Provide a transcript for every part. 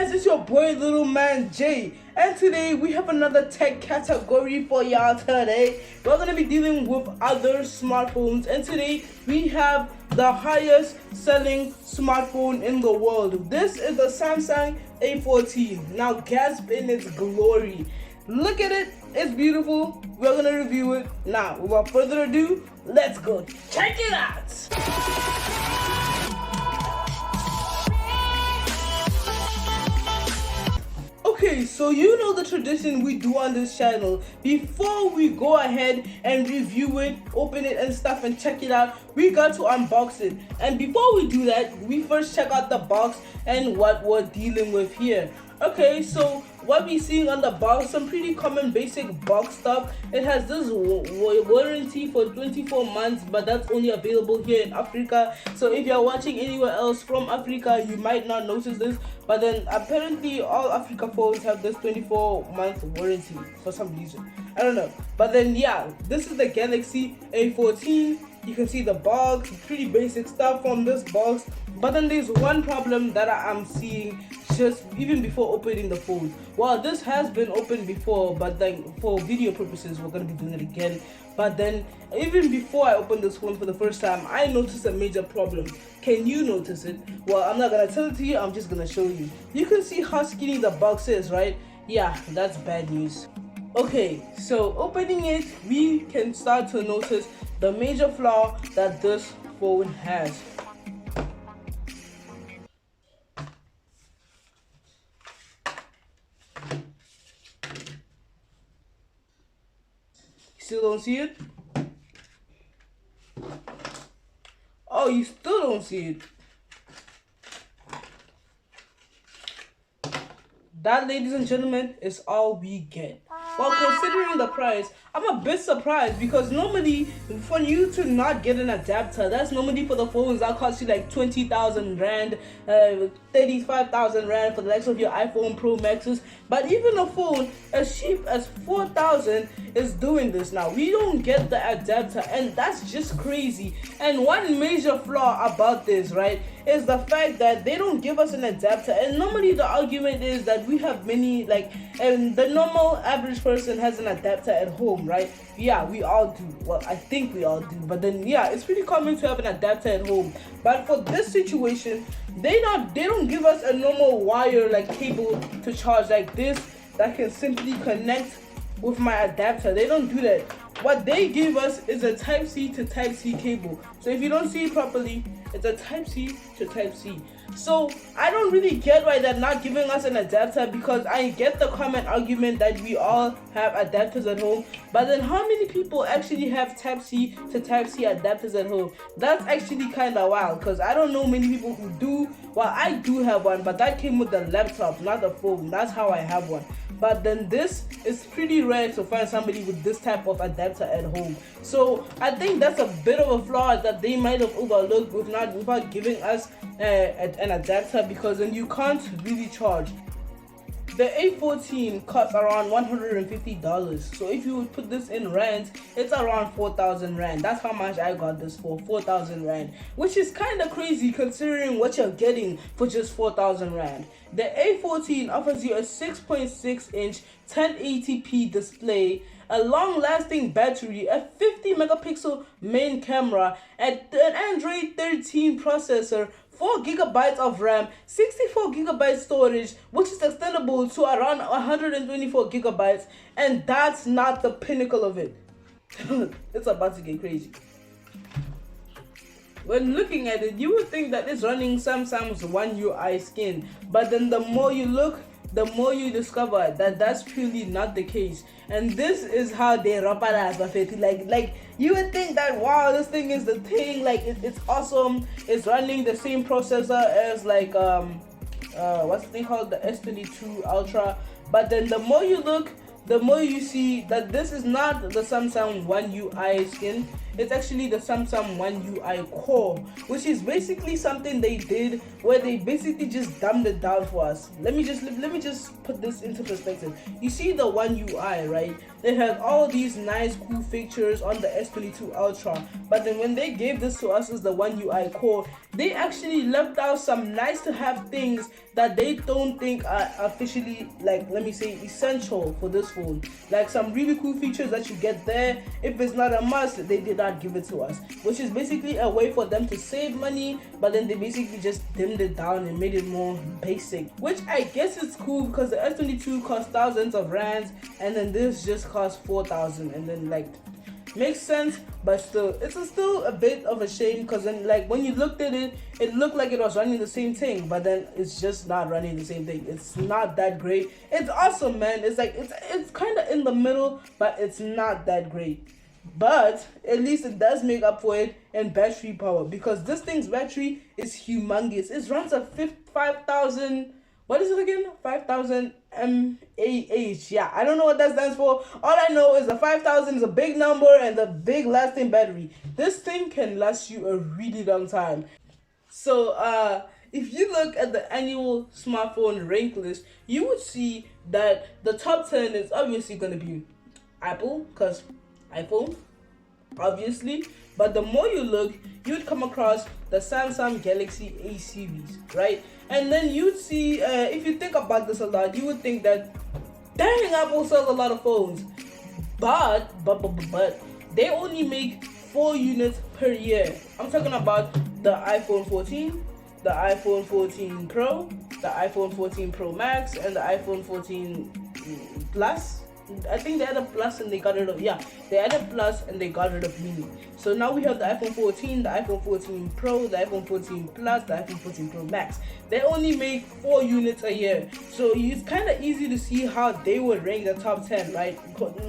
guys, it's your boy Little Man Jay, and today we have another tech category for y'all. Today we're gonna be dealing with other smartphones, and today we have the highest selling smartphone in the world. This is the Samsung A14. Now gasp in its glory. Look at it, it's beautiful. We're gonna review it now. Without further ado, let's go check it out. Okay, so you know the tradition we do on this channel. Before we go ahead and review it, open it and stuff and check it out, we got to unbox it. And before we do that, we first check out the box and what we're dealing with here. Okay, so what we're seeing on the box, some pretty common basic box stuff. It has this warranty for 24 months, but that's only available here in Africa. So if you're watching anywhere else from Africa, you might not notice this, but then apparently all Africa phones have this 24-month warranty for some reason. I don't know, but then yeah, this is the Galaxy A14. You can see the box, pretty basic stuff from this box. But then there's one problem that I'm seeing just even before opening the phone. Well, this has been opened before, but then for video purposes, we're going to be doing it again. But then even before I opened this phone for the first time, I noticed a major problem. Can you notice it? Well, I'm not going to tell it to you, I'm just going to show you. You can see how skinny the box is, right? Yeah, that's bad news. Okay, so opening it, we can start to notice the major flaw that this phone has. Still don't see it? Oh, you still don't see it? That, ladies and gentlemen, is all we get. Well, considering the price, I'm a bit surprised because normally for you to not get an adapter, that's normally for the phones that cost you like 20,000 rand, 35,000 rand for the likes of your iPhone Pro Maxes. But even a phone as cheap as 4,000 is doing this now. We don't get the adapter, and that's just crazy. And one major flaw about this, right, is the fact that they don't give us an adapter. And normally the argument is that we have many, like, and the normal average person has an adapter at home, right? Yeah, we all do. Well, I think we all do. But then yeah, it's pretty common to have an adapter at home. But for this situation, they don't give us a normal wire like cable to charge like this that can simply connect with my adapter. They don't do that. What they give us is a Type-C to Type-C cable. So if you don't see it properly, it's a Type-C to Type-C. So I don't really get why they're not giving us an adapter, because I get the common argument that we all have adapters at home. But then how many people actually have Type-C to Type-C adapters at home? That's actually kind of wild, because I don't know many people who do. Well, I do have one, but that came with the laptop, not the phone. That's how I have one. But then this is pretty rare to find somebody with this type of adapter at home. So I think that's a bit of a flaw that they might have overlooked without giving us an adapter, because then you can't really charge. The A14 costs around $150. So if you would put this in rand, it's around 4,000 rand. That's how much I got this for, 4,000 rand, which is kind of crazy considering what you're getting for just 4,000 rand. The A14 offers you a 6.6-inch 1080p display, a long-lasting battery, a 50 megapixel main camera, and an Android 13 processor, 4 gigabytes of RAM, 64 gigabytes storage, which is extendable to around 124 gigabytes, and that's not the pinnacle of it. It's about to get crazy. When looking at it, you would think that it's running Samsung's One UI skin, but then the more you look, the more you discover that that's purely not the case. And this is how they wrap it as like you would think that, wow, this thing is the thing, like it's awesome, it's running the same processor as like what's the thing called, the S22 Ultra. But then the more you look, the more you see that this is not the Samsung One UI skin. it's actually the Samsung One UI Core, which is basically something they did where they basically just dumbed it down for us. Let me just put this into perspective. You see the One UI, right? It had all these nice cool features on the S22 Ultra, but then when they gave this to us as the One UI Core, they actually left out some nice to have things that they don't think are officially, like, let me say, essential for this phone. Like some really cool features that you get there, if it's not a must, they did not give it to us, which is basically a way for them to save money, but then they basically just dimmed it down and made it more basic, which I guess is cool because the S22 costs thousands of rands and then this just costs 4,000, and then like makes sense, but still it's still a bit of a shame because then like when you looked at it, it looked like it was running the same thing, but then it's just not running the same thing. It's not that great. It's awesome, man. It's like it's kind of in the middle, but it's not that great. But at least it does make up for it in battery power, because this thing's battery is humongous. It runs a 5,000, what is it again? 5,000 mAh. Yeah, I don't know what that stands for. All I know is the 5,000 is a big number and the big lasting battery. This thing can last you a really long time. So if you look at the annual smartphone rank list, you would see that the top 10 is obviously going to be Apple, because iPhone, obviously. But the more you look, you'd come across the Samsung Galaxy A series, right? And then you'd see, if you think about this a lot, you would think that, dang, Apple sells a lot of phones. But they only make 4 units per year. I'm talking about the iPhone 14, the iPhone 14 Pro, the iPhone 14 Pro Max, and the iPhone 14 Plus. I think they added Plus and they got rid of, they added Plus and they got rid of Mini. So now we have the iPhone 14, the iPhone 14 Pro, the iPhone 14 Plus, the iPhone 14 Pro Max. They only make 4 units a year. So it's kind of easy to see how they would rank the top 10, right?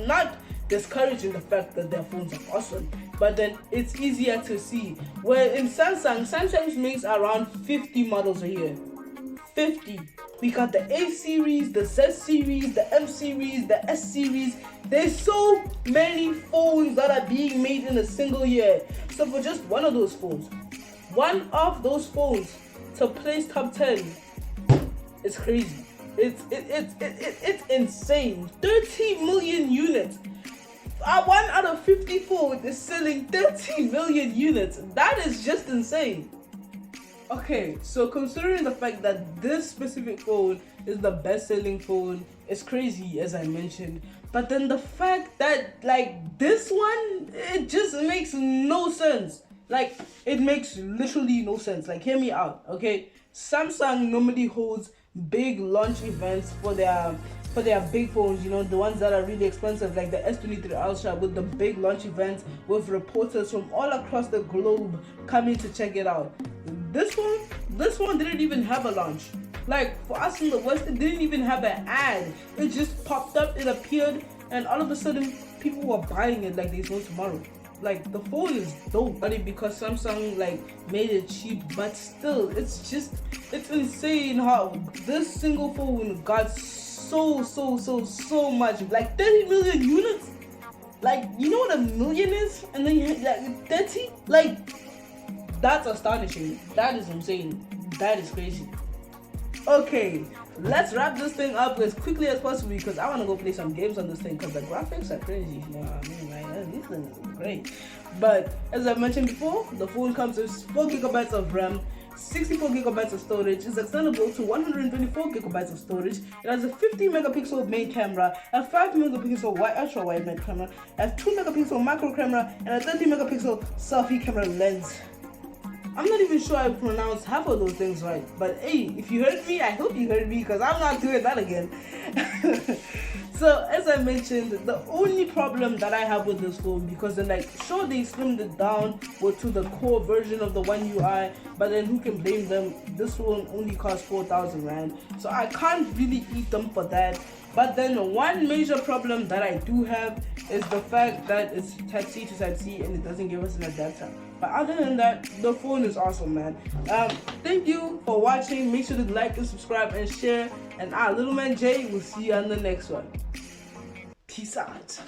Not discouraging the fact that their phones are awesome, but then it's easier to see. Where in Samsung makes around 50 models a year. 50. We got the A series, the Z series, the M series, the S series. There's so many phones that are being made in a single year. So for just one of those phones to place top 10, it's crazy. It's insane. 30 million units. One out of 50 phones is selling 30 million units. That is just insane. Okay, so considering the fact that this specific phone is the best-selling phone, it's crazy, as I mentioned. But then the fact that, like, this one, it just makes no sense. Like, it makes literally no sense. Like, hear me out, okay? Samsung normally holds big launch events for their big phones, you know, the ones that are really expensive, like the S23 Ultra, with the big launch events with reporters from all across the globe coming to check it out. This one didn't even have a launch. Like, for us in the West, it didn't even have an ad. It just popped up, it appeared, and all of a sudden, people were buying it like there's no tomorrow. Like, the phone is dope, but because Samsung like made it cheap, but still, it's insane how this single phone got so much, like 30 million units. Like, you know what a million is? And then you like 30? Like, that's astonishing. That is insane. That is crazy. Okay, let's wrap this thing up as quickly as possible because I want to go play some games on this thing because the graphics are crazy. You know what I mean? Like, these things are great. But as I mentioned before, the phone comes with 4 gigabytes of RAM, 64 gigabytes of storage, is extendable to 124 gigabytes of storage. It has a 50 megapixel main camera, a 5 megapixel ultra wide main camera, a 2 megapixel macro camera, and a 30 megapixel selfie camera lens. I'm not even sure I pronounced half of those things right, but hey, if you heard me, I hope you heard me because I'm not doing that again. So as I mentioned, the only problem that I have with this phone, because then like sure they slimmed it down to the core version of the One UI, but then who can blame them? This phone only costs 4,000 rand, so I can't really eat them for that. But then one major problem that I do have is the fact that it's Type C to Type C and it doesn't give us an adapter. But other than that, the phone is awesome, man. Thank you for watching. Make sure to like and subscribe and share. And little man Jay will see you on the next one. Peace out.